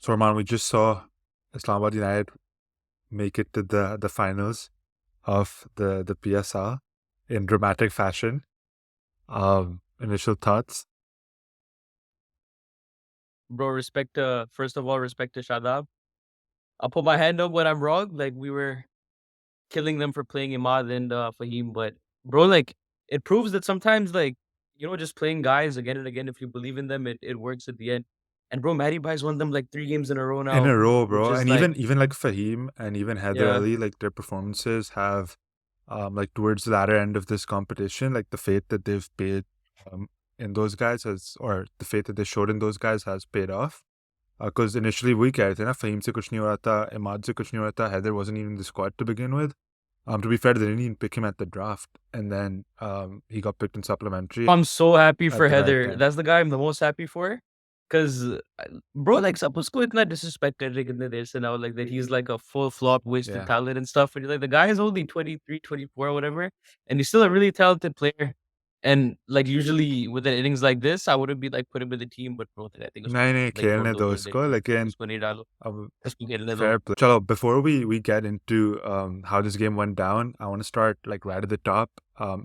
So, Arman, we just saw Islamabad United make it to the finals of the PSL in dramatic fashion. Initial thoughts? Bro, first of all, respect to Shadab. I'll put my hand up when I'm wrong. Like, we were killing them for playing Imad and Fahim. But, bro, like, it proves that sometimes, like, just playing guys again and again, if you believe in them, it works at the end. And, bro, Matty Bai's won them like 3 games in a row In now, a row, which bro. is And like, even like Fahim and even Heather yeah, Ali, like their performances have like towards the latter end of this competition, like the faith that they've paid um in those guys has, or the faith that they showed in those guys has paid off. Because initially we कह रहे थे ना फहीम से कुछ नहीं हो रहा था, इमाद से कुछ नहीं हो रहा था, Heather wasn't even in the squad to begin with. To be fair, they didn't even pick him at the draft, and then he got picked in supplementary I'm so happy at for the right Heather. time. That's the guy I'm the most happy for. Because, bro, like, सब उसको इतना disrespect कर रहे कितने देर से now, like, that he's like a full flop, wasted Yeah. talent and stuff. And you're like, the guy is only 23, 24, whatever. And he's still a really talented player. And, like, usually with an innings like this, I wouldn't be like, put him in the team. But, bro, I think नहीं नहीं like, छोड़ खेलने दो दो थोड़ी देर उसको के लिए. लेकिन उसको नहीं डालो. अब उसको खेलने दो. fair play. Chalo, before we get into how this game went down, I want to start like right at the top.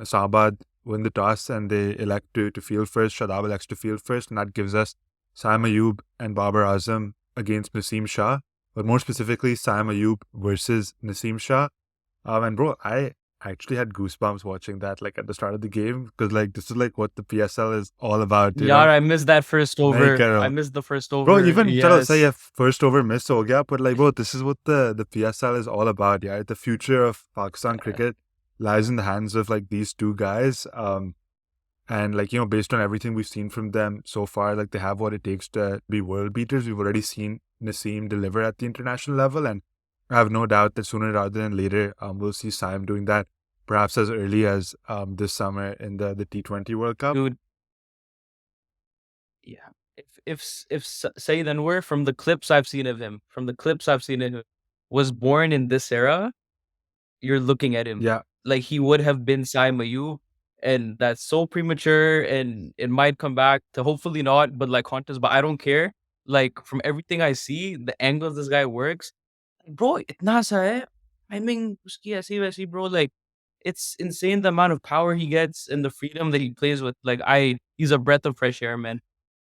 Islamabad win the toss and they elect to field first. Shadab elects to field first, and that gives us Sam Ayub and Babar Azam against Naseem Shah, but more specifically Sam Ayub versus Naseem Shah. And bro, I actually had goosebumps watching that like at the start of the game because like this is like what the PSL is all about, you Yar, know? I missed that first नहीं over. I करो. missed the first Bro, over. even चलो सही Yes. है first over miss हो गया, but like bro, this is what the PSL is all about, yeah. The future of Pakistan cricket lies in the hands of like these two guys. And like, based on everything we've seen from them so far, like they have what it takes to be world beaters. We've already seen Naseem deliver at the international level, and I have no doubt that sooner rather than later, we'll see Saim doing that, perhaps as early as this summer in the T20 World Cup. Dude, yeah. If Saeed Anwar, from the clips I've seen of him, was born in this era, you're looking at him Yeah, like he would have been Sai Mayu, and that's so premature, and it might come back to hopefully not, but like Qantas, but I don't care. Like from everything I see, the angles this guy works, bro, itna sa hai. I mean, uski aisi waisi, bro. Like it's insane the amount of power he gets and the freedom that he plays with. He's a breath of fresh air, man.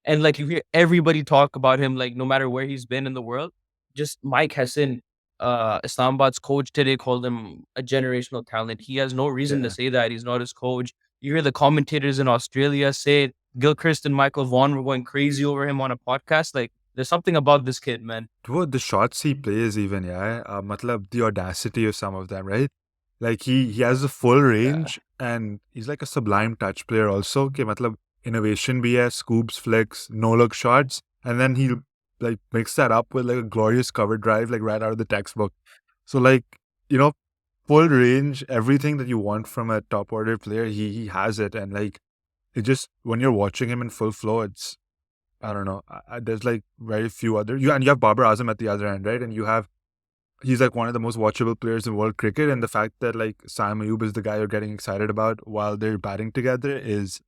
And, like, you hear everybody talk about him, like, no matter where he's been in the world. Just Mike Hesson, Islamabad's coach today called him a generational talent. He has no reason to yeah. say that. He's not his coach. You hear the commentators in Australia say it. Gilchrist and Michael Vaughan were going crazy over him on a podcast. Like, there's something about this kid, man. What the shots he plays even, yeah. Matlab, the audacity of some of them, right? Like he has a full Yeah. range and he's like a sublime touch player also. Okay, matlab innovation bhi hai, scoops, flicks, no look shots, and then he like mix that up with like a glorious cover drive, like right out of the textbook. So like, you know, full range, everything that you want from a top order player, he has it. And like it just when you're watching him in full flow, it's I don't know. There's like very few other and you have Babar Azam at the other end, right? And he's like one of the most watchable players in world cricket, and the fact that like Sam Ayub is the guy you're getting excited about while they're batting together is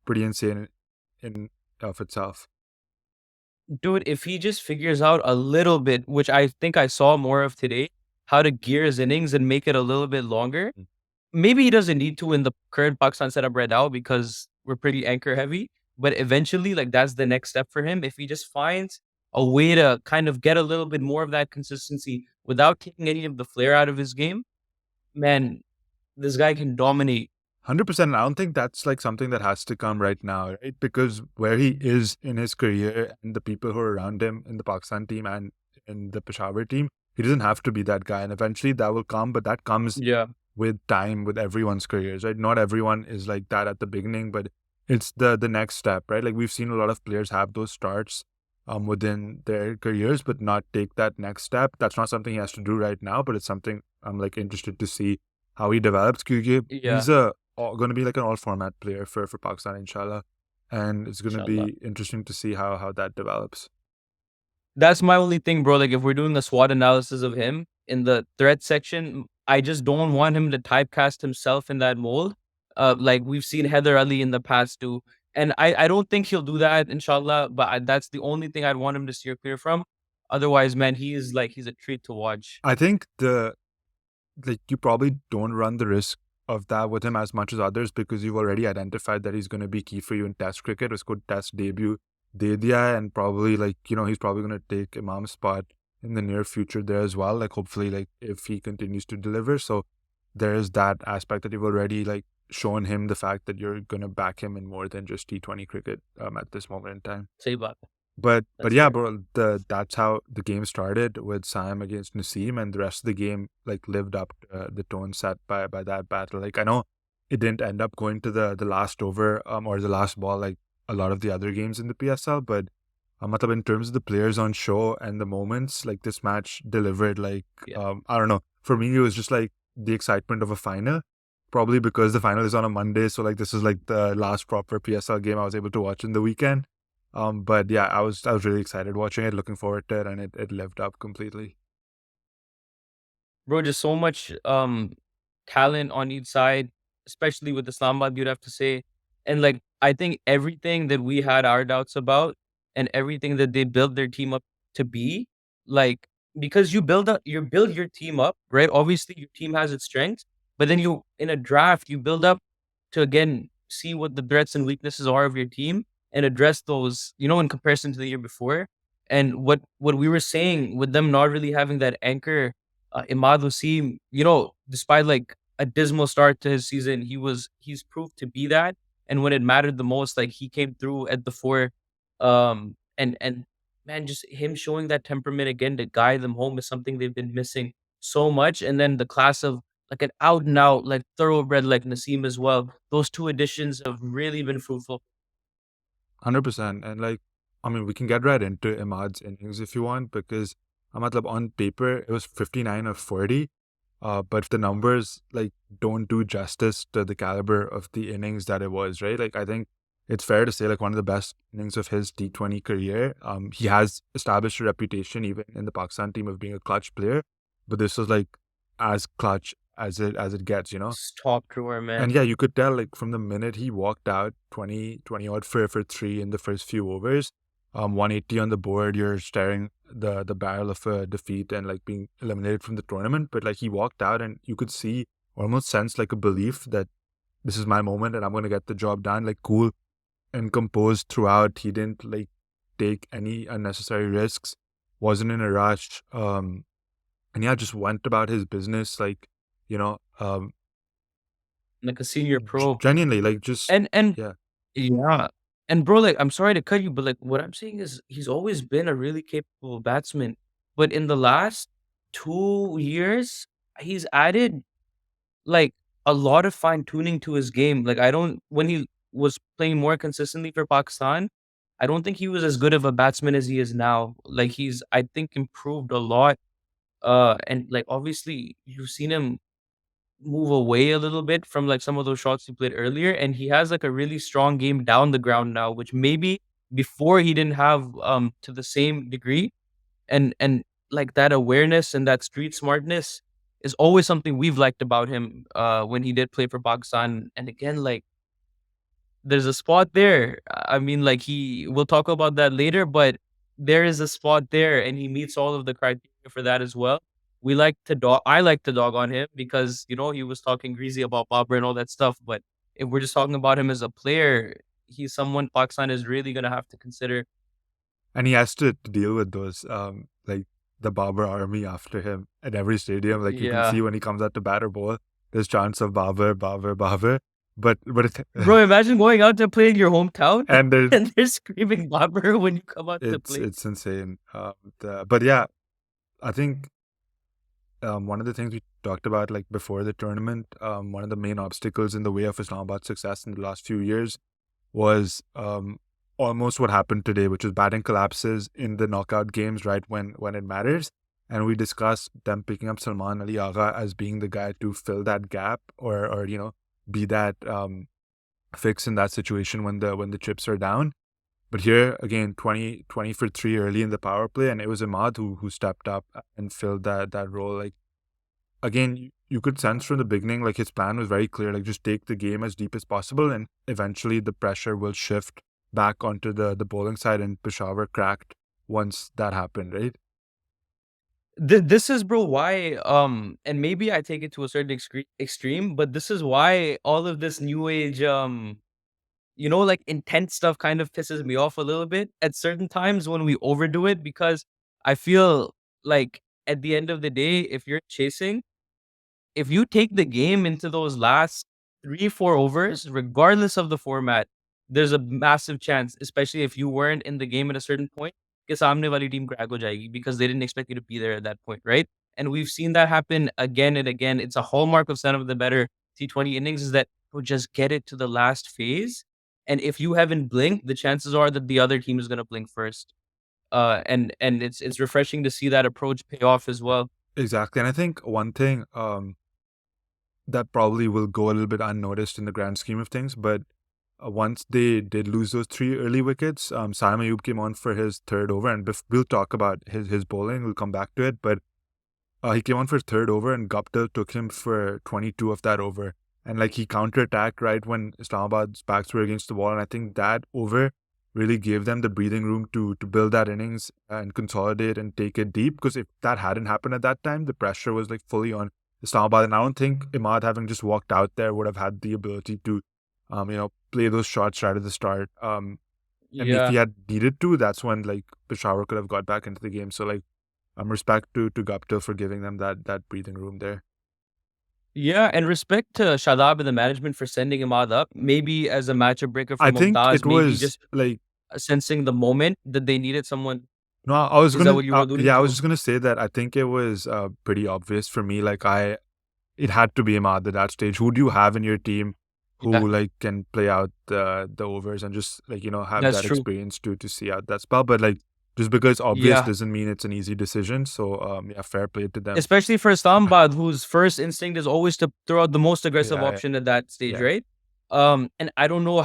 pretty insane in of itself. Dude, if he just figures out a little bit, which I think I saw more of today, how to gear his innings and make it a little bit longer. Mm. Maybe he doesn't need to in the current Pakistan setup right now because we're pretty anchor heavy. But eventually, like that's the next step for him. If he just finds a way to kind of get a little bit more of that consistency without taking any of the flair out of his game, man, this guy can dominate. 100%. I don't think that's like something that has to come right now, right? Because where he is in his career and the people who are around him in the Pakistan team and in the Peshawar team, he doesn't have to be that guy. And eventually that will come, but that comes Yeah. with time with everyone's careers, right? Not everyone is like that at the beginning, but it's the next step, right? Like we've seen a lot of players have those starts within their careers, but not take that next step. That's not something he has to do right now, but it's something I'm like interested to see how he develops. Because Yeah. he's going to be like an all format player for Pakistan, inshallah, and it's going to Inshallah. be interesting to see how that develops. That's my only thing, bro. Like, if we're doing a SWOT analysis of him in the threat section, I just don't want him to typecast himself in that mold. Like we've seen Heather Ali in the past do, and I don't think he'll do that, inshallah. But that's the only thing I'd want him to steer clear from. Otherwise, man, he's a treat to watch. I think you probably don't run the risk of that with him as much as others because you've already identified that he's going to be key for you in Test cricket. His good Test debut de diya, and probably he's probably going to take Imam's spot in the near future there as well. Like hopefully, like if he continues to deliver, so there is that aspect that you've already like shown him the fact that you're going to back him in more than just T20 cricket at this moment in time. Say about that. But That's yeah, fair. bro, that's how the game started with Sam against Naseem, and the rest of the game like lived up to the tone set by that battle. Like I know it didn't end up going to the last over or the last ball like a lot of the other games in the PSL, but matlab, in terms of the players on show and the moments, like this match delivered. Like Yeah. I don't know, for me it was just like the excitement of a final. Probably because the final is on a Monday, so like this is like the last proper PSL game I was able to watch in the weekend. But yeah, I was really excited watching it, looking forward to it, and it lived up completely. Bro, just so much talent on each side, especially with Islamabad, you'd have to say. And like I think everything that we had our doubts about and everything that they built their team up to be, like because you build your team up, right? Obviously your team has its strengths, but then you in a draft, you build up to again see what the threats and weaknesses are of your team and address those, in comparison to the year before. And what we were saying with them not really having that anchor, Imad Wasim, despite like a dismal start to his season, he's proved to be that. And when it mattered the most, like he came through at the fore. And man, just him showing that temperament again to guide them home is something they've been missing so much. And then the class of like an out and out, like thoroughbred like Naseem as well. Those two additions have really been fruitful. 100%. And like, I mean, we can get right into Imad's innings if you want, because matlab, on paper it was 59 of 40. But the numbers like don't do justice to the caliber of the innings that it was, right? Like I think it's fair to say like one of the best innings of his T20 career. He has established a reputation even in the Pakistan team of being a clutch player, but this was like as clutch as it gets, you know. Top drawer, And man. yeah, you could tell like from the minute he walked out 20 odd for three in the first few overs, 180 on the board, you're staring the barrel of a defeat and like being eliminated from the tournament. But like he walked out and you could see, almost sense like a belief that this is my moment and I'm gonna get the job done. Like cool and composed throughout. He didn't like take any unnecessary risks, wasn't in a rush. And yeah, just went about his business like, you know, Like a senior pro. genuinely like just And yeah. yeah. And bro, like I'm sorry to cut you, but like what I'm saying is he's always been a really capable batsman. But in the last 2 years, he's added like a lot of fine tuning to his game. Like I don't when he was playing more consistently for Pakistan, I don't think he was as good of a batsman as he is now. Like he's I think improved a lot. And like obviously you've seen him move away a little bit from like some of those shots he played earlier, and he has like a really strong game down the ground now, which maybe before he didn't have to the same degree. And like that awareness and that street smartness is always something we've liked about him when he did play for Pakistan. And again, like there's a spot there. I mean, like we'll talk about that later, but there is a spot there and he meets all of the criteria for that as well. I like to dog on him because, he was talking greasy about Babur and all that stuff. But if we're just talking about him as a player, he's someone Pakistan is really going to have to consider. And he has to deal with those like the Babur army after him at every stadium. Like you can Yeah. see when he comes out to bat or bowl, there's chants of Babur, Babur, Babur. But it, Bro, imagine going out to play in your hometown and there's and they're screaming Babur when you come out to play. it's insane. But yeah, I think one of the things we talked about like before the tournament, one of the main obstacles in the way of Islamabad's success in the last few years was almost what happened today, which was batting collapses in the knockout games right when it matters. And we discussed them picking up Salman Ali Agha as being the guy to fill that gap or be that fix in that situation when the chips are down. But here again, 20 for three early in the power play, and it was Imad who stepped up and filled that role. Like again, you could sense from the beginning, like his plan was very clear, like just take the game as deep as possible, and eventually the pressure will shift back onto the bowling side, and Peshawar cracked once that happened, right? This is, bro, why, and maybe I take it to a certain extreme, but this is why all of this new age, like intense stuff kind of pisses me off a little bit at certain times when we overdo it, because I feel like at the end of the day, if you take the game into those last 3, 4 overs, regardless of the format, there's a massive chance, especially if you weren't in the game at a certain point, कि सामने वाली team crack हो जाएगी because they didn't expect you to be there at that point, right? And we've seen that happen again and again. It's a hallmark of some of the better T20 innings is that we'll just get it to the last phase. And if you haven't blinked, the chances are that the other team is gonna blink first. And it's refreshing to see that approach pay off as well. Exactly. And I think one thing that probably will go a little bit unnoticed in the grand scheme of things, but once they did lose those 3 early wickets, Saim Ayub came on for his third over, and we'll talk about his bowling. We'll come back to it, but he came on for his third over, and Guptill took him for 22 of that over, and like he counterattacked right when Islamabad's backs were against the wall, and I think that over really gave them the breathing room to build that innings and consolidate and take it deep. Because if that hadn't happened at that time, the pressure was like fully on Islamabad, and I don't think Imad, having just walked out there, would have had the ability to play those shots right at the start. And if Yeah. he had needed to, that's when like Peshawar could have got back into the game. So like, respect to Gupta for giving them that breathing room there. Yeah, and respect to Shadab and the management for sending Imad up, maybe as a matchup breaker for I think Mumtaz, it maybe was just like sensing the moment that they needed someone. no, I was Is that gonna what you were alluding I was to? just gonna say that I think it was pretty obvious for me. Like it had to be Imad at that stage. Who do you have in your team Yeah, who like can play out the overs and just like have that's that true. experience to see out that spell? But like just because obvious Yeah. doesn't mean it's an easy decision. So yeah, fair play to them. Especially for Islamabad, whose first instinct is always to throw out the most aggressive Yeah, option at that stage, yeah, right? And I don't know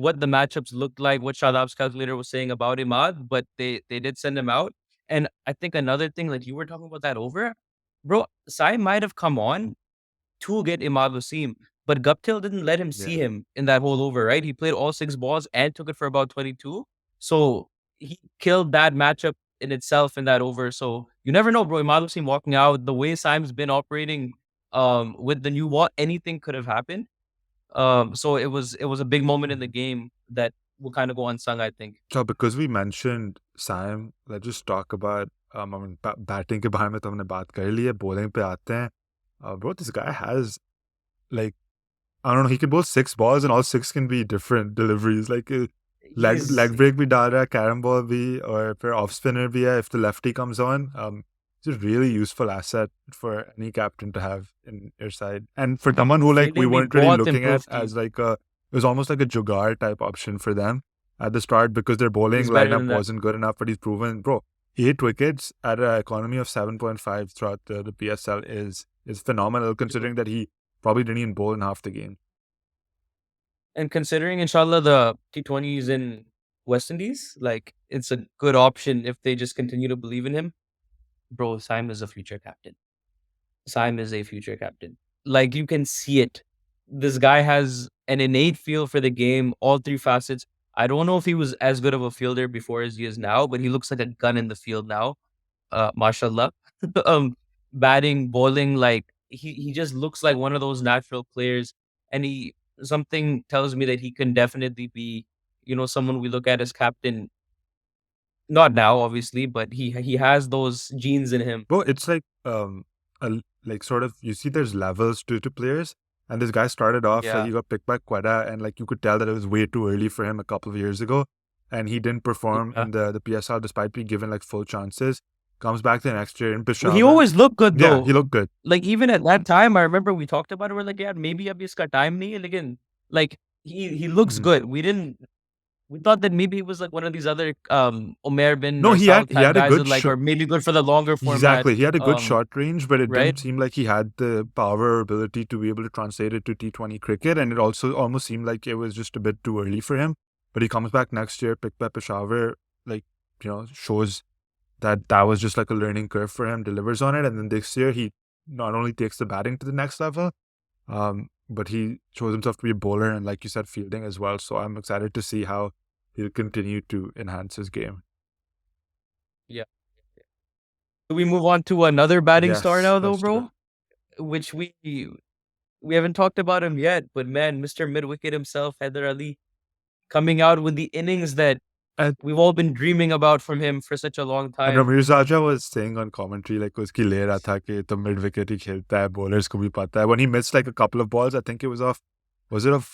what the matchups looked like, what Shadab's calculator was saying about Imad, but they did send him out. And I think another thing, like you were talking about that over, bro, Sai might have come on to get Imad Wasim, but Guptill didn't let him yeah. see him in that whole over, right? He played all 6 balls and took it for about 22. So he killed that matchup in itself in that over. So you never know, bro. Imad Wasim walking out, the way Sime's been operating with the new wall, anything could have happened. So it was a big moment in the Mhm. game that will kind of go unsung, I think. So because we mentioned Sam, let's just talk about batting के बारे में तो हमने बात कर ली है, bowling पे आते हैं. Bro, this guy has like I don't know, he can bowl 6 balls and all 6 can be different deliveries. Like He's leg break भी डाल रहा है, carom ball भी, और फिर off spinner भी है if the lefty comes on. It's a really useful asset for any captain to have in your side. And for someone who like we fielding भी weren't really बहुत looking at improved थी. as like it was almost like a jugaad type option for them at the start because their bowling He's better lineup than that. wasn't good enough. But he's proven, bro, 8 wickets at an economy of 7.5 throughout the PSL is phenomenal considering that he probably didn't even bowl in half the game. And considering, inshallah, the T20 is in West Indies, like it's a good option if they just continue to believe in him. Bro, Saim is a future captain. Saim is a future captain. Like you can see it. This guy has an innate feel for the game, all 3 facets. I don't know if he was as good of a fielder before as he is now, but he looks like a gun in the field now. Mashallah. um, Batting, bowling, like he just looks like one of those natural players, and he something tells me that he can definitely be, someone we look at as captain. Not now, obviously, but he has those genes in him. Bro, it's like like sort of you see there's levels to players, and this guy started off like Yeah, he got picked by Quetta, and like you could tell that it was way too early for him a couple of years ago, and he didn't perform yeah. in the PSL despite being given like full chances. Comes back the next year in He Peshawar. always looked good Yeah, he though. looked good. Like even at that time, I remember we talked about it. We're like, yeah, maybe abhi iska time nahi hai, lekin like he looks Mhm. good. We thought that maybe he was like one of these other Umair bin No, or Saud he type had a guys that good like shot. are maybe good for the longer format. Exactly, he had a good shot range, but it Right? didn't seem like he had the power or ability to be able to translate it to T20 cricket, and it also almost seemed like it was just a bit too early for him. But he comes back next year, picked by Peshawar, like shows that was just like a learning curve for him, delivers on it, and then this year he not only takes the batting to the next level, but he shows himself to be a bowler and, like you said, fielding as well. So I'm excited to see how he'll continue to enhance his game. Yeah. Do we move on to another batting star Yes, now though, let's do it. bro? Which we haven't talked about him yet, but man, Mr. Mid-wicket himself, Haider Ali, coming out with the innings that And we've all been dreaming about from him for such a long and time. Ramir Raja was saying on commentary like उसकी ले रहा था कि तो mid wicket ही खेलता है, bowlers को भी पता है. When he missed like a couple of balls, I think it was off. Was it off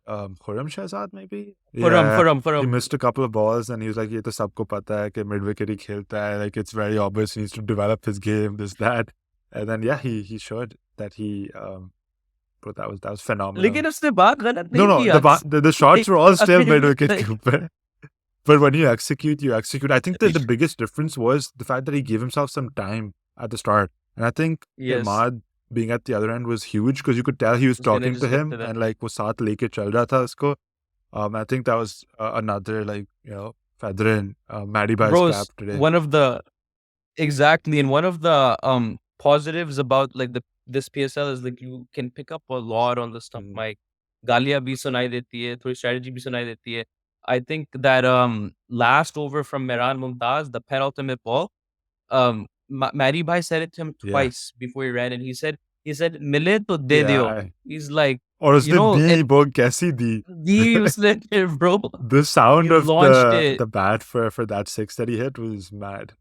Khurram Shahzad maybe? Yeah, he For missed a couple of balls and he was like, ये तो सबको पता है कि mid wicket ही खेलता है. Like it's very obvious he needs to develop his game, this that. And then yeah, he showed that bro, that was phenomenal. लेकिन उसने बात गलत No, नहीं no, किया. the shots were all still अगर mid wicket like के ऊपर. But when you execute, you execute. I think that the biggest difference was the fact that he gave himself some time at the start. And I think yes, Imad being at the other end was huge because you could tell he was उसने talking to just get him to that. and like वो साथ लेके चल रहा था उसको. I think that was another like, feather in Matty Bai's cap Bros, today. one of the exactly, and one of the positives about like this PSL is like you can pick up a lot on the stuff Mm. mic. गालियाँ भी सुनाई देती है, थोड़ी strategy भी सुनाई देती है. I think that last over from Mehran Mumtaz, the penultimate ball, Matty Bhai said it to him Yeah. twice before he ran, and he said मिले तो दे Yeah. दियो. He's like, और उसने दी and वो कैसी दी. the उसने bro, The he sound of launched it. the bat for that six that he hit was mad.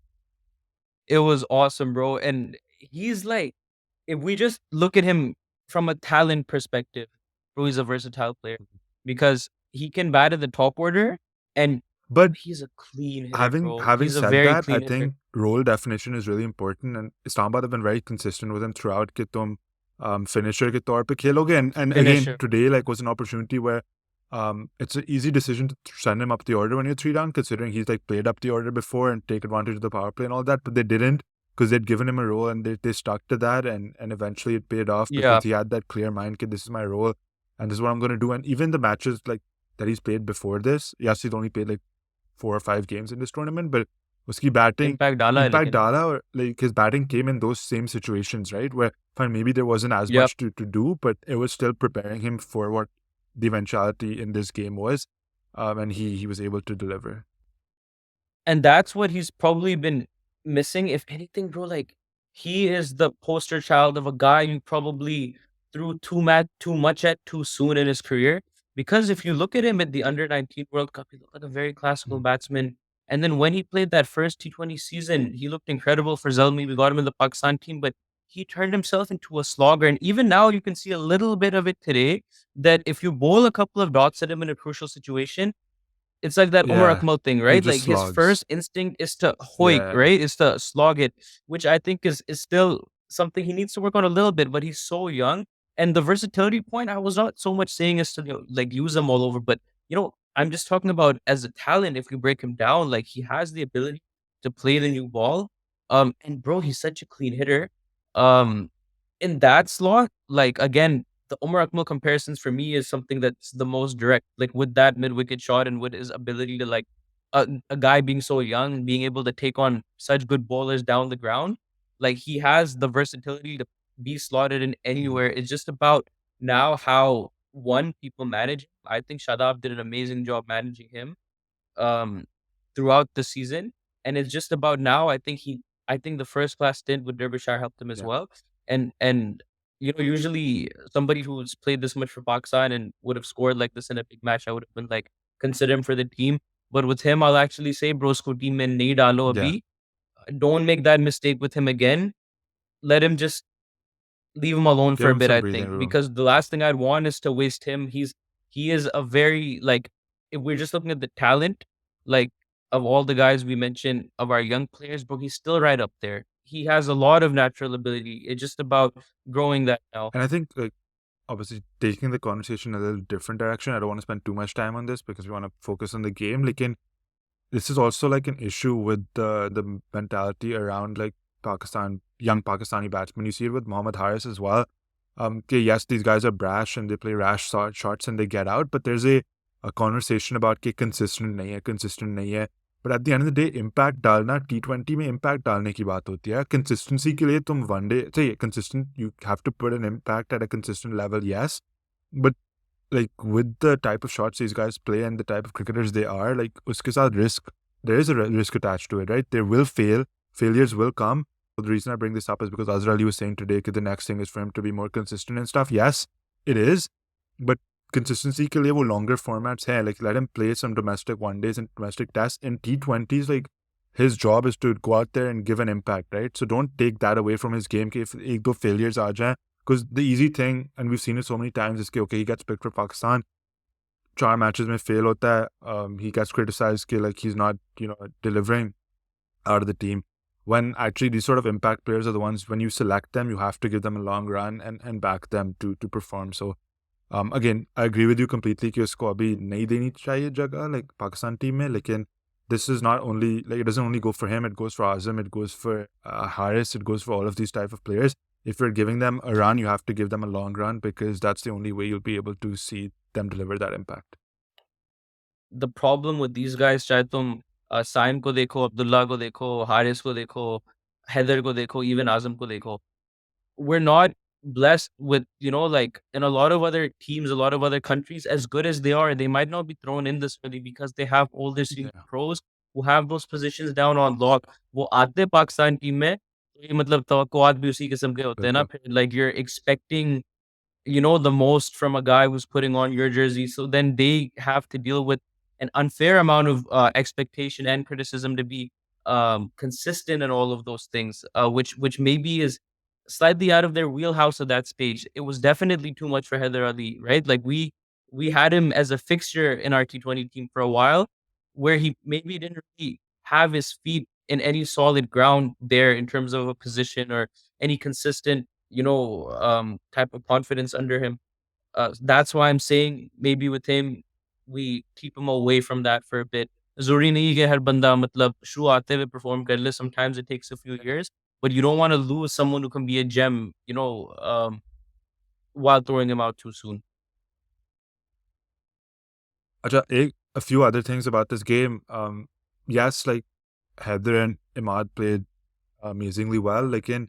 It was awesome, bro. And he's like, if we just look at him from a talent perspective, bro, he's a versatile player because he can bat at the top order and But he's a clean hitter, having bro. having He's a said very that, I clean hitter. think role definition is really important, and Islamabad have been very consistent with him throughout. कि तुम finisher के तौर पे खेलोगे, and again Finisher. today like was an opportunity where it's an easy decision to send him up the order when you're 3 down, considering he's like played up the order before and take advantage of the power play and all that. But they didn't because they'd given him a role and they stuck to that, and eventually it paid off Yeah. because he had that clear mind. That this is my role, and this is what I'm going to do. And even the matches like that he's played before this, yes, he's only played like 4 or 5 games in this tournament, but uski batting Impact डाला है impact लेकिन. dala, or like his batting came in those same situations, right? Where fine, maybe there wasn't as Yep. much to do, but it was still preparing him for what the eventuality in this game was, and he was able to deliver. And that's what he's probably been missing. If anything, bro, like he is the poster child of a guy who probably threw too much at too soon in his career. Because if you look at him at the under-19 World Cup, he looked like a very classical Mm. batsman. And then when he played that first T20 season, he looked incredible for Zalmi. We got him in the Pakistan team, but he turned himself into a slogger. And even now, you can see a little bit of it today. That if you bowl a couple of dots at him in a crucial situation, it's like that Umar Yeah, Akmal thing, he right? just Like his slogs. first instinct is to hoik, Yeah, right? Is to slog it, which I think is still something he needs to work on a little bit, but he's so young. And the versatility point, I was not so much saying is to like use them all over, but I'm just talking about as a talent, if you break him down, like he has the ability to play the new ball. And bro, he's such a clean hitter. Um, in that slot, like again, the Omar Akmal comparisons for me is something that's the most direct. Like with that mid wicket shot and with his ability to like a guy being so young, being able to take on such good bowlers down the ground, like he has the versatility to be slotted in Mhm. anywhere. It's just about now how one people manage him. I think Shadab did an amazing job managing him um, throughout the season. And it's just about now. I think the first class stint with Derbyshire helped him as Yeah, well. And usually somebody who's played this much for Pakistan and would have scored like this in a big match, I would have been like consider him for the team. But with him, I'll actually say, bro, usko team mein nahi dalo yeah. abhi. Don't make that mistake with him again. Let him just leave him alone Give for a him bit, some I breathing think, room. because the last thing I'd want is to waste him. He is a very like if we're just looking at the talent, like of all the guys we mentioned of our young players, but he's still right up there. He has a lot of natural ability. It's just about growing that now. And I think like obviously taking the conversation a little different direction. I don't want to spend too much time on this because we want to focus on the game. Like this is also like an issue with the mentality around like Pakistan, young Pakistani batsmen. You see it with Mohammad Haris as well. Okay, yes, these guys are brash and they play rash shots and they get out, but there's a conversation about कि consistent नहीं है. But at the end of the day, impact डालना T20 में impact डालने की बात होती है. Consistency के लिए तुम one day चाहिए consistent. You have to put an impact at a consistent level, yes. But like with the type of shots these guys play and the type of cricketers they are, like uske saath risk, there is a risk attached to it, right? They will fail. failures will come. The reason I bring this up is because Azra Ali was saying today that the next thing is for him to be more consistent and stuff. Yes, it is, but consistency के लिए वो longer formats हैं. Like let him play some domestic one days and domestic tests. In T20s, like his job is to go out there and give an impact, right? So don't take that away from his game. If एक दो failures आ जाएं, because the easy thing, and we've seen it so many times, is कि okay, he gets picked for Pakistan. 4 matches में fail होता है. He gets criticized कि like he's not, delivering out of the team. When actually these sort of impact players are the ones, when you select them, you have to give them a long run and back them to perform. So again, I agree with you completely कि उसको अभी नहीं देनी चाहिए जगह like Pakistan team में. लेकिन this is not only like, it doesn't only go for him, it goes for Azam, it goes for Haris, it goes for all of these type of players. If you're giving them a run, you have to give them a long run, because that's the only way you'll be able to see them deliver that impact. The problem with these guys, चाहे तुम साइम को देखो, अब्दुल्ला को देखो, हारिस को देखो, हैदर को देखो, even आज़म को देखो, we're not blessed with, like in a lot of other teams, a lot of other countries, as good as they are, they might not be thrown in this early because they have older senior Yeah, pros who have those positions down on lock. वो आते Pakistan team में, तो ये मतलब तवक्कुआत भी उसी किस्म के होते हैं ना, बिल्कुल. फिर like you're expecting, the most from a guy who's putting on your jersey. So then they have to deal with an unfair amount of expectation and criticism to be consistent and all of those things, which maybe is slightly out of their wheelhouse at that stage. It was definitely too much for Heather Ali, right? Like we had him as a fixture in our T20 team for a while, where he maybe didn't really have his feet in any solid ground there in terms of a position or any consistent type of confidence under him. That's why I'm saying maybe with him, we keep him away from that for a bit. ज़रूरी नहीं है कि हर बंदा मतलब शुरू आते हुए perform कर ले. Sometimes it takes a few years, but you don't want to lose someone who can be a gem, while throwing him out too soon. Acha, a few other things about this game. Yes, like Heather and Imad played amazingly well. Like in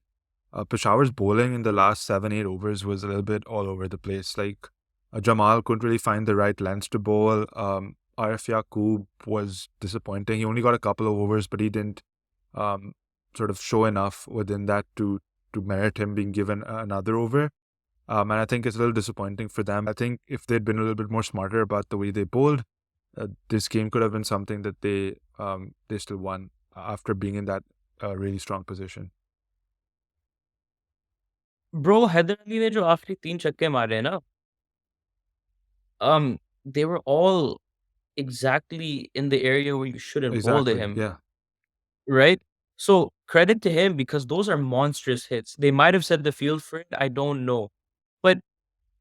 Peshawar's bowling in the last 7-8 overs was a little bit all over the place. Like Jamal couldn't really find the right lengths to bowl. Arif Yaqub was disappointing. He only got a couple of overs, but he didn't sort of show enough within that to merit him being given another over. And I think it's a little disappointing for them. I think if they'd been a little bit more smarter about the way they bowled, this game could have been something that they still won after being in that really strong position. Bro, Haider Ali ने जो आखिरी 3 छक्के मारे हैं ना, they were all exactly in the area where you shouldn't bowl to Exactly. him, Yeah. right? So credit to him because those are monstrous hits. They might have set the field for it, I don't know. But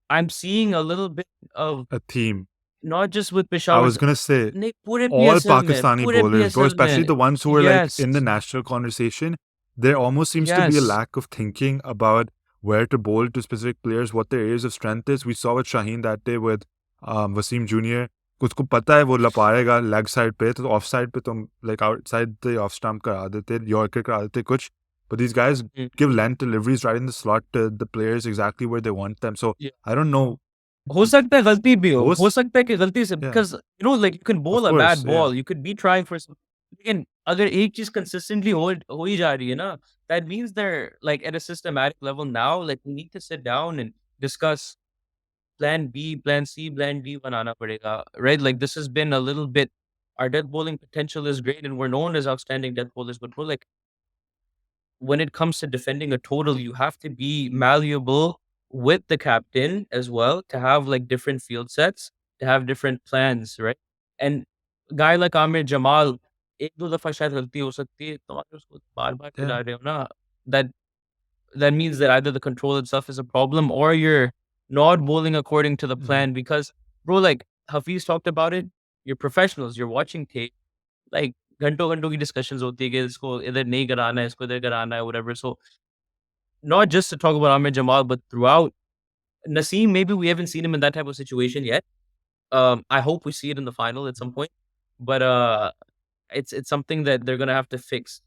I'm seeing a little bit of A theme. not just with I Peshawar was gonna say नहीं पूरे all PSL में Pakistani पूरे bowlers, bro, PSL especially में the ones who were like yes, in the national conversation, there almost seems to be a yes. lack of thinking about where to bowl to specific players, what their areas of strength is. We saw with Shaheen that day with Wasim Jr. उसको पता है वो लपाएगा leg side पे, तो of side पे तुम like outside the off stump करा देते, यॉर्कर करा देते कुछ. But these guys Mm, give length deliveries right in the slot to the players exactly where they want them. So yeah. I don't know. हो सकता है गलती भी हो Host, सकता है कि गलती से yeah, because like you can of bowl a course, bad yeah. ball, you could be trying for some लेकिन अगर एक चीज़ consistently हो ही जा रही है ना, that means they're like at a systematic level now, like we need to sit down and discuss plan B, plan C, plan D बनाना पड़ेगा, right? Like this has been a little bit our death bowling potential is great and we're known as outstanding death bowlers, but we're like when it comes to defending a total, you have to be malleable with the captain as well to have like different field sets, to have different plans, right? And guy like Amir Jamal, एक दो दफा शायद गलती हो सकती है, तो आप उसको बार-बार Yeah. खिला रहे हो ना, that that means that either the control itself is a problem or you're not bowling according to the Mhm. plan because bro, like Hafiz talked about it, you're professionals, you're watching tape, like घंटों-घंटों की discussions होती है कि इसको इधर नहीं कराना है, इसको इधर कराना है, whatever. So not just to talk about Amir Jamal, but throughout Naseem, maybe we haven't seen him in that type of situation yet. I hope we see it in the final at some point, but it's something that they're gonna have to fix.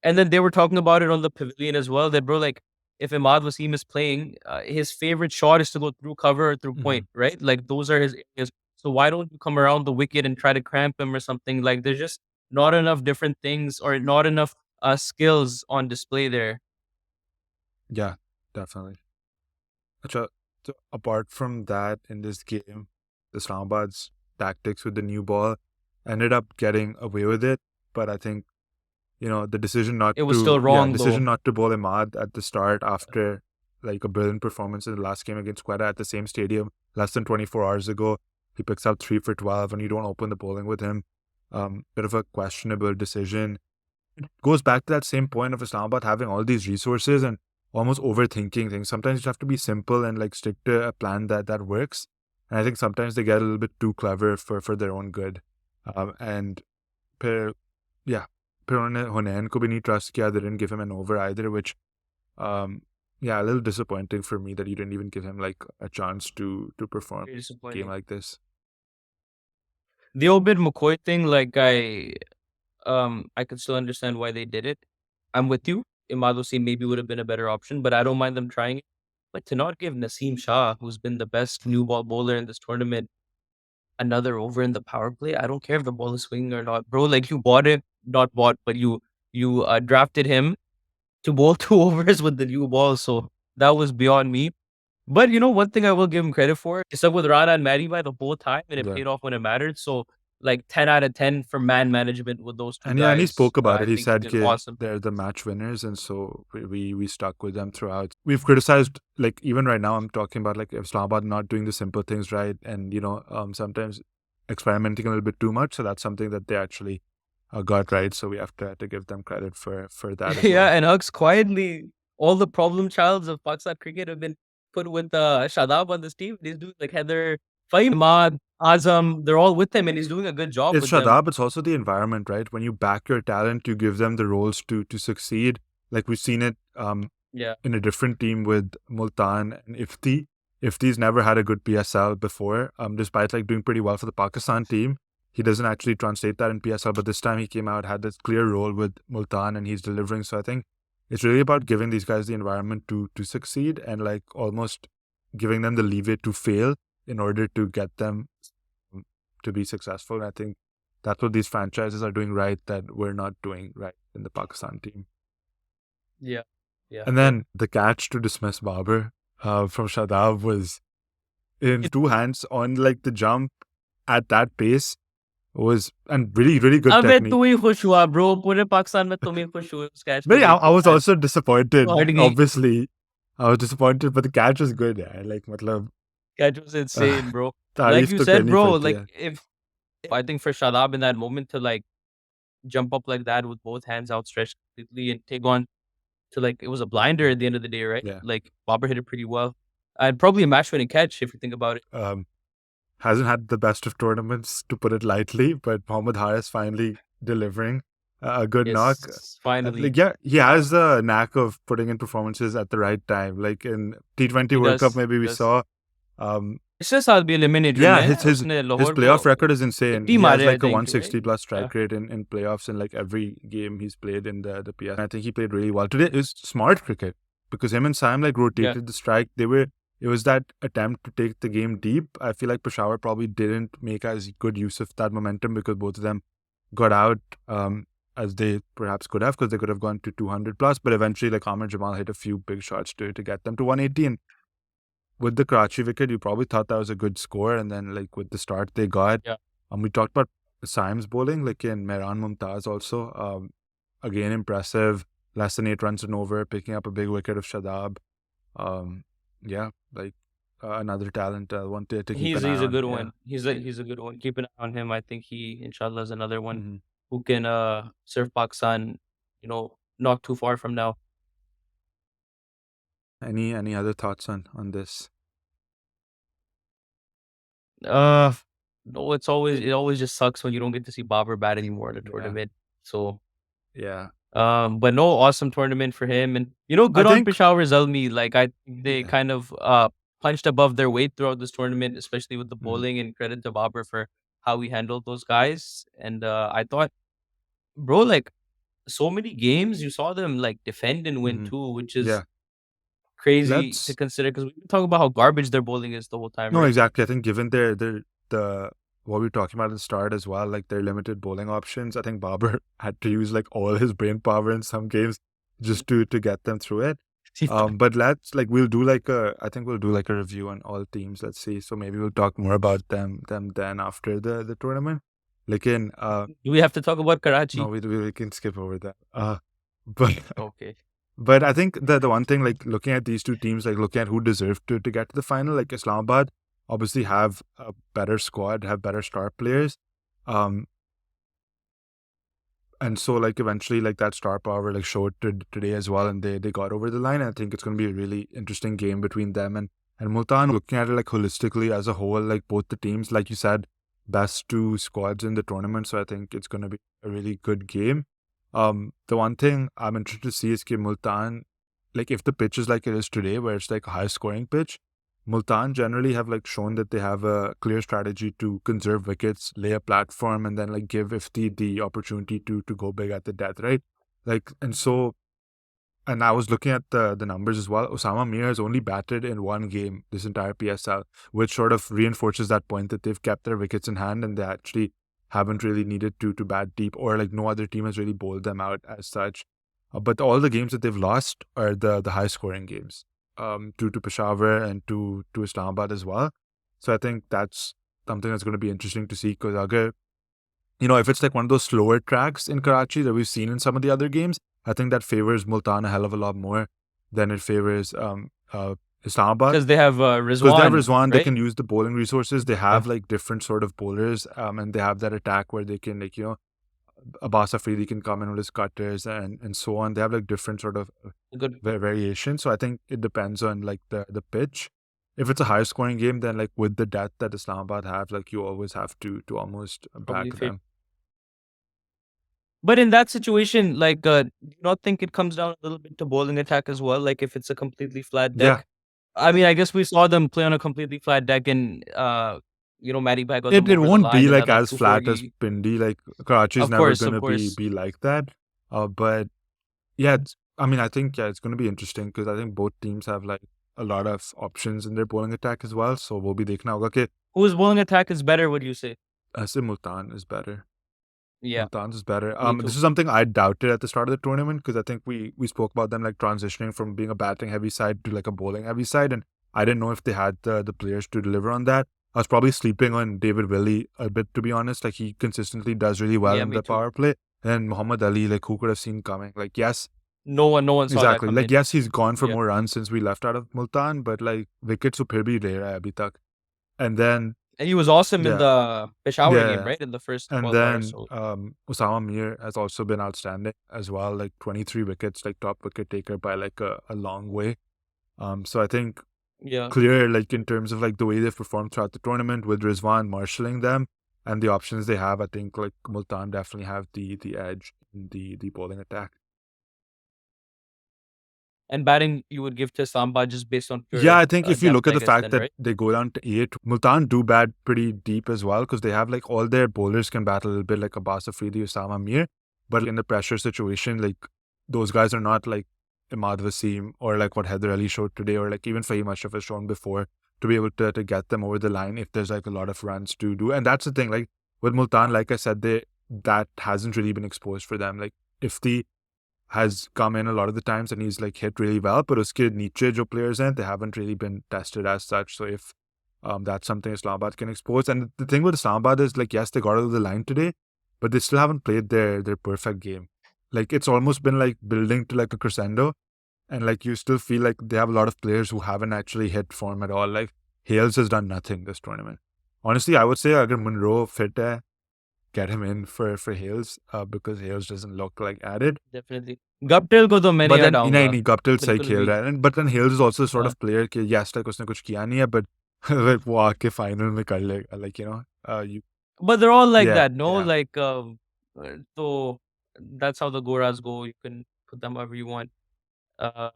And then they were talking about it on the pavilion as well. That bro, like if Imad Wasim is playing, his favorite shot is to go through cover or through Mhm. point, right? Like those are his areas. So why don't you come around the wicket and try to cramp him or something? Like there's just not enough different things or not enough skills on display there. Yeah, definitely. Acha, so apart from that, in this game, Islamabad's tactics with the new ball ended up getting away with it. But I think, the It was still wrong decision though. not to bowl Imad at the start after like a brilliant performance in the last game against Quetta at the same stadium less than 24 hours ago. He picks up 3 for 12 and you don't open the bowling with him. Bit of a questionable decision. It goes back to that same point of Islamabad having all these resources and almost overthinking things. Sometimes you have to be simple and like stick to a plan that works. And I think sometimes they get a little bit too clever for their own good. And फिर yeah, फिर उन्होंने हुनैन को भी नहीं trust किया. They didn't give him an over either, which yeah, a little disappointing for me that you didn't even give him like a chance to perform Very a game disappointing. like this. The Obid McCoy thing, like I could still understand why they did it. I'm with you. Imadosi maybe would have been a better option, but I don't mind them trying it. But to not give Naseem Shah, who's been the best new ball bowler in this tournament, another over in the power play, I don't care if the ball is swinging or not, bro. Like you bought it, not bought, but you drafted him to bowl 2 overs with the new ball, so that was beyond me. But one thing I will give him credit for, he stuck with Rana and Matty by the whole time, and it Yeah. paid off when it mattered. So, like 10 out of 10 for man management with those two And yeah, and he guys. spoke about I it. He think he said did that awesome. they're the match winners, and so we stuck with them throughout. We've criticized, like even right now, I'm talking about like Islamabad not doing the simple things right, and sometimes experimenting a little bit too much. So that's something that they actually got right. So we have to give them credit for that as Yeah, well. and Hugs quietly, all the problem childs of Pakistan cricket have been put with Shadab on this team. These dudes like Heather, Fahim, Ahmad, Azam, they're all with him, and he's doing a good job It's with them. Shadab, it's also the environment, right? When you back your talent, you give them the roles to succeed. Like we've seen it Yeah, in a different team with Multan and Ifti. Ifti's never had a good PSL before, despite like doing pretty well for the Pakistan team. He doesn't actually translate that in PSL, but this time he came out, had this clear role with Multan, and he's delivering. So I think it's really about giving these guys the environment to succeed and like almost giving them the leeway to fail in order to get them to be successful. And I think that's what these franchises are doing right that we're not doing right in the Pakistan team. yeah, yeah. And then the catch to dismiss Babar from Shadab was in two hands on like the jump at that pace was and really, really good अबे technique. तू ही खुश हुआ bro पूरे पाकिस्तान में तुम ही खुश हुए उस कैच को But yeah, देख I के was शायद also disappointed. हट गई Obviously, I was disappointed, but the catch was good. Yeah. Like, matlab, catch was insane bro like तारीफ you तो said करनी bro पड़ती like है. if I think for Shadab in that moment to like jump up like that with both hands outstretched completely and take on to like it was a blinder at the end of the day, right? Yeah. Like Bobber hit it pretty well. And probably a match winning catch if you think about it. Hasn't had the best of tournaments, to put it lightly, but Mohammad Haris finally delivering a good knock. Yes, finally. Like, yeah, he has the knack of putting in performances at the right time. Like in T20 He World Cup, does. maybe He we does. saw. Um, पिछले साल भी eliminator yeah, में his है his उसने his Lahore playoff को record is insane. 80 He has मारे I like a think, right? 160 plus Yeah. strike rate in playoffs in like every game he's played in the PS. I think he played really well today. Is smart cricket because him and Sam like Yeah. rotated the strike. It was that attempt to take the game deep. I feel like Peshawar probably didn't make as good use of that momentum because both of them got out as they perhaps could have, because they could have gone to 200 plus. But eventually, like Amir Jamal hit a few big shots to get them to 180. And with the Karachi wicket, you probably thought that was a good score. And then, like with the start they got, Yeah. we talked about Symes bowling, like in Mehran Mumtaz also. Again, impressive. Less than 8 runs and over, picking up a big wicket of Shadab. Yeah, like another talent I want to keep He's an eye he's a on. good Yeah. one. He's a good one. Keep an eye on him. I think he inshallah is another one Mhm. who can serve Pakistan, not too far from now. Any other thoughts on this? Uh no, it always just sucks when you don't get to see Bobber bat anymore in a Yeah. tournament. So Yeah. but no, awesome tournament for him. And I good on think Peshawar Zalmi. Like I think they yeah. kind of punched above their weight throughout this tournament, especially with the Mhm. bowling, and credit to Bobber for how he handled those guys. And I thought, bro, like so many games you saw them like defend and win Mhm. too, which is Yeah. crazy to Let's consider because we've been talking about how garbage their bowling is the whole time, No, right? exactly. I think given the what we were talking about at the start as well, like their limited bowling options. I think Babar had to use like all his brain power in some games just to get them through it. But let's like we'll do like a I think we'll do like a review on all teams. Let's see. So maybe we'll talk more about them then after the tournament. Like in Do we have to talk about no, Karachi? we can skip over that. But Okay. but I think the one thing, like looking at these two teams, like looking at who deserved to get to the final, like Islamabad obviously have a better squad, have better star players. Um, and so like eventually like that star power like showed today as well, and they got over the line. I think it's going to be a really interesting game between them and Multan. Looking at it like holistically as a whole, like both the teams, like you said, best two squads in the tournament. So I think it's going to be a really good game. The one thing I'm interested to see is कि Multan, like if the pitch is like it is today, where it's like a high scoring pitch, Multan generally have like shown that they have a clear strategy to conserve wickets, lay a platform, and then like give Ifti the opportunity to go big at the death, right? Like, and so, and I was looking at the numbers as well. Osama Mir has only batted in one game this entire PSL, which sort of reinforces that point that they've kept their wickets in hand and they actually haven't really needed to bat deep, or like no other team has really bowled them out as such. But all the games that they've lost are the high scoring games, to Peshawar and to Islamabad as well. So I think that's something that's going to be interesting to see because agar if it's like one of those slower tracks in Karachi that we've seen in some of the other games, I think that favors Multan a hell of a lot more than it favors Islamabad. Because they have Because they have Rizwan, Rizwan, they right? can use the bowling resources. They Yeah. have like different sort of bowlers, and they have that attack where they can like Abbas Afridi can come in with his cutters and so on. They have like different sort of Good. variation. So I think it depends on like the pitch. If it's a high scoring game, then like with the depth that Islamabad have, like you always have to almost Probably back fit. them. But in that situation, like, do you not think it comes down a little bit to bowling attack as well? Like, if it's a completely flat Yeah, deck. I mean, I guess we saw them play on a completely flat deck, and Matty Bag got them it over the won't be line in like that as flat as 240. Pindi. Like Karachi is Of never course, gonna of course. be like that. But yeah, I mean, I think yeah, it's gonna be interesting because I think both teams have like a lot of options in their bowling attack as well. So we'll be देखना होगा कि Whose bowling attack is better? Would you say? ऐसे Multan is better. Yeah, Multan's is better. me This too. is something I doubted at the start of the tournament because I think we spoke about them like transitioning from being a batting heavy side to like a bowling heavy side, and I didn't know if they had the players to deliver on that. I was probably sleeping on David Willey a bit, to be honest. Like he consistently does really well Yeah, in me the too. power play. And Muhammad Ali, like who could have seen coming? Like yes, No one saw that exactly. come Like in. yes, he's gone for Yeah, more runs since we left out of Multan, but like wickets to phir bhi le raha hai abhi tak. And then and he was awesome in yeah, the Peshawar game, yeah. right? In the first And qualifier. then So Osama Mir has also been outstanding as well, like 23 wickets, like top wicket taker by like a long way. So I think yeah. clear, like in terms of like the way they've performed throughout the tournament with Rizwan marshalling them and the options they have, I think like Multan definitely have the edge in the bowling attack. And batting you would give to Samba just based on Yeah, pure I think if you depth, look at I the guess. fact Then, that right? they go down to 8, Multan do bat pretty deep as well because they have like all their bowlers can bat a little bit like Abbas Afridi, Osama Mir. But in the pressure situation, like those guys are not like Imad Wasim or like what Heather Ali showed today or like even Fahim Ashraf has shown before to be able to get them over the line if there's like a lot of runs to do. And that's the thing, like with Multan, like I said, that hasn't really been exposed for them. Like if the has come in a lot of the times and he's like hit really well, but uske niche jo players hain, they haven't really been tested as such. So if that's something Islamabad can expose. And the thing with Islamabad is like, yes, they got over the line today, but they still haven't played their perfect game. Like it's almost been like building to like a crescendo. And like you still feel like they have a lot of players who haven't actually hit form at all. Like Hales has done nothing this tournament. Honestly, I would say agar Munro fit hai, get him in for Hales because Hales doesn't look like at it. Definitely. Guptill को तो मैं नहीं But then हटाऊँगा, नहीं Guptill सही बिल्कुल खेल भी। रहा है but then Hales is also the sort हाँ, of player कि yes like उसने कुछ किया नहीं है but like वो आके final में कर लेगा like you but they're all like yeah that, no? yeah Like, so that's how the Goras go. You can put them however you want. Uh,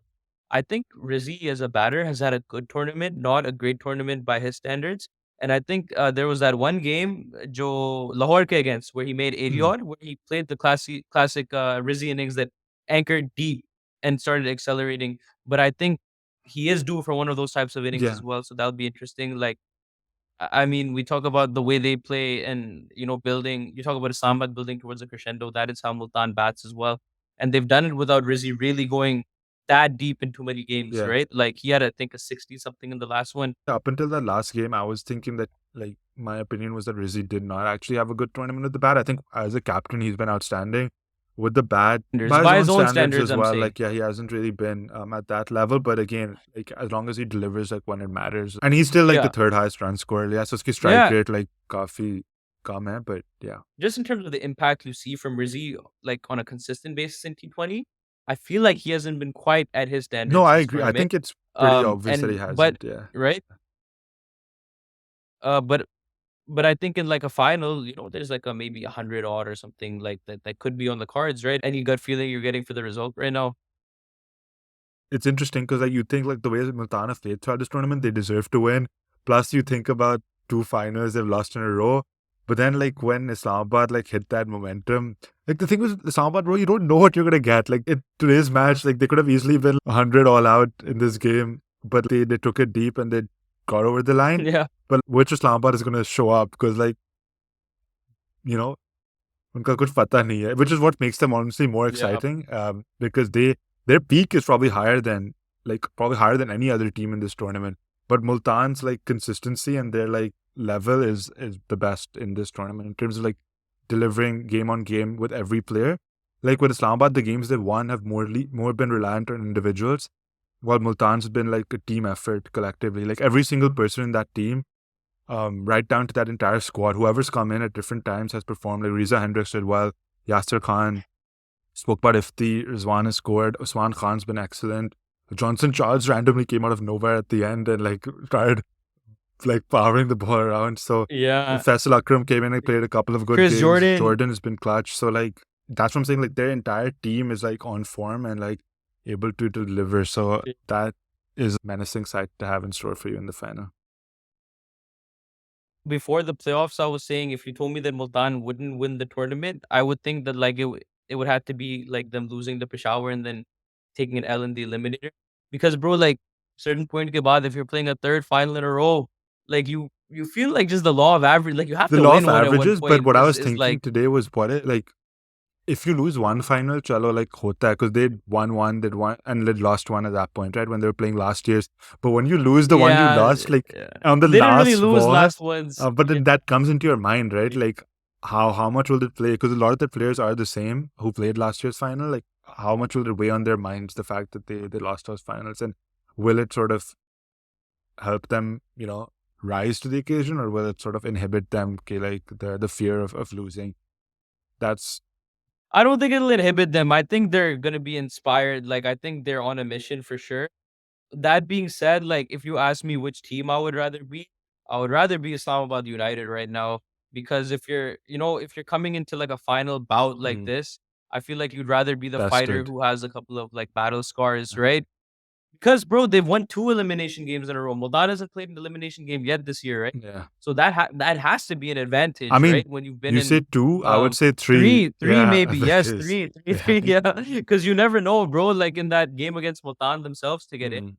I think Rizzi as a batter has had a good tournament, not a great tournament by his standards. And I think there was that one game, Jo Lahore ke against, where he made 80 mm, odd, where he played the classic Rizzi innings that anchored deep and started accelerating. But I think he is due for one of those types of innings yeah as well. So that'll be interesting. Like, I mean, we talk about the way they play and, building. You talk about Islamabad building towards a crescendo. That is how Multan bats as well. And they've done it without Rizzi really going that deep into many games, Yeah. right? Like he had, I think, a 60 something in the last one. Up until that last game, I was thinking that, like, my opinion was that Rizzi did not actually have a good tournament with the bat. I think as a captain, he's been outstanding with the bat by his By own his own standards standards, as I'm well. saying. Like, yeah, he hasn't really been at that level. But again, like, as long as he delivers, like, when it matters, and he's still like the Yeah. third highest run scorer. Yeah, so his strike Yeah. rate like काफी कम है, but yeah. Just in terms of the impact you see from Rizzi, like on a consistent basis in T20, I feel like he hasn't been quite at his No, standards I this agree. I tournament. think it's pretty obvious that he And but hasn't. Yeah. right, uh, but but I think in like a final, there's like a maybe 100 odd or something like that that could be on the cards, right? Any gut feeling you're getting for the result right now? It's interesting because like you think like the way Multan have played throughout this tournament, they deserve to win. Plus, you think about two finals they've lost in a row. But then like when Islamabad like hit that momentum, like the thing with Islamabad, bro, you don't know what you're gonna get. Like in today's match, like they could have easily been 100 all out in this game, but they took it deep and they got over the line. Yeah, But which Islamabad is gonna show up because like you know उनका कुछ पता नहीं है, which is what makes them honestly more yeah. exciting. Because their peak is probably higher than any other team in this tournament. But Multan's like consistency and their like level is the best in this tournament in terms of like delivering game on game with every player. Like with Islamabad, the games they've won have more been reliant on individuals, while Multan's been like a team effort collectively. Like every single person in that team right down to that entire squad. Whoever's come in at different times has performed. Like Riza Hendricks did well. Yasser Khan spoke about Ifti. Rizwan has scored. Usman Khan's been excellent. Johnson Charles randomly came out of nowhere at the end and like started like powering the ball around. So Yeah. Faisal Akram came in and played a couple of good Chris games. Jordan. Jordan has been clutch. So like that's what I'm saying. Like their entire team is like on form and like able to deliver. So that is a menacing sight to have in store for you in the final. Before the playoffs, I was saying if you told me that Multan wouldn't win the tournament, I would think that like it would have to be like them losing the Peshawar and then taking an L in the eliminator. Because bro, like certain point ke baad, if you're playing a third final in a row, like you feel like just the law of average, like you have The to law of win one at one averages, but point what I was is thinking like today was what it like if you lose one final, chalo like hota because they'd won one, they'd won and they'd lost one at that point, right? When they were playing last year's. But when you lose the one you yeah, lost, like yeah. on the They didn't really last lose ball, last ones. but Yeah. then that comes into your mind, right? Like how much will it play? Because a lot of the players are the same who played last year's final. Like how much will it weigh on their minds the fact that they lost those finals, and will it sort of help them, rise to the occasion, or will it sort of inhibit them? Okay, like the fear of losing. That's I don't think it'll inhibit them. I think they're gonna be inspired. Like I think they're on a mission for sure. That being said, like if you ask me which team I would rather be, I would rather be Islamabad United right now because if you're coming into like a final bout like this, I feel like you'd rather be the fighter tested. who has a couple of like battle scars, right? Because bro, they've won two elimination games in a row. Multan hasn't played an elimination game yet this year, right? Yeah. So that has to be an I advantage, mean, right? When you've been you in say two, I would say three. three Yeah, maybe. Yes, because yeah. three, yeah. Because you never know, bro. Like in that game against Multan themselves to get in.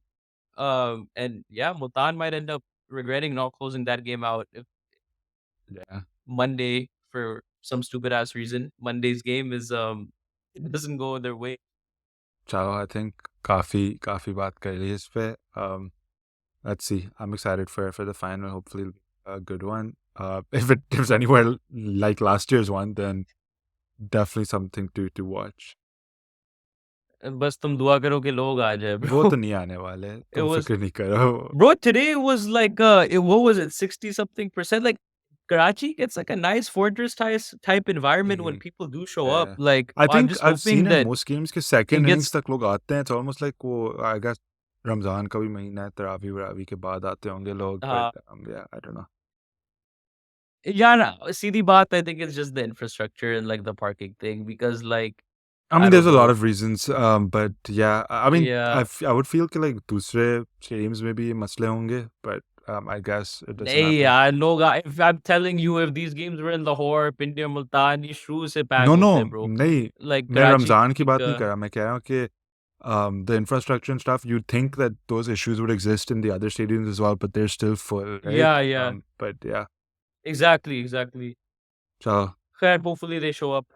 Mm, And yeah, Multan might end up regretting not closing that game out if yeah. Monday, for some stupid ass reason, Monday's game is it doesn't go their way. Chalo, I think काफी बात कर ली इस पे. Let's see. I'm excited for the final. Hopefully, it'll be a good one. If it's anywhere like last year's one, then definitely something to watch. बस तुम दुआ करो कि लोग आ जाए, वो bro. तो नहीं आने वाले. It तुम was फिक्र नहीं करो. bro, today was like what was it, 60 something percent? Like Karachi gets like a nice fortress type environment when people do show up. Yeah. Like I I'm think just I've hoping seen in that most games के it second innings gets तक लोग आते हैं. It's almost like वो I guess Ramzan का भी महीना है, तरावी वरावी के बाद आते होंगे लोग. uh But yeah, I don't know. yeah, no, CD Bath, I think it's just the infrastructure and like the parking thing because like I I mean, there's don't a lot know. of reasons, but yeah, I mean, Yeah. I would feel कि like दूसरे stadiums में भी मसले होंगे, but I guess it doesn't Hey, happen. no guy. If I'm telling you, if these games were in Lahore, India, Multan, ये शुरू से pack No, होते no, हैं, bro. नहीं, Like मैं Karachi, रमजान की बात नहीं uh, कर रहा. मैं कह रहा हूँ कि the infrastructure and stuff, you'd think that those issues would exist in the other stadiums as well, but they're still full, right? Yeah, yeah. But yeah. Exactly, exactly. So Khair, hopefully they show up.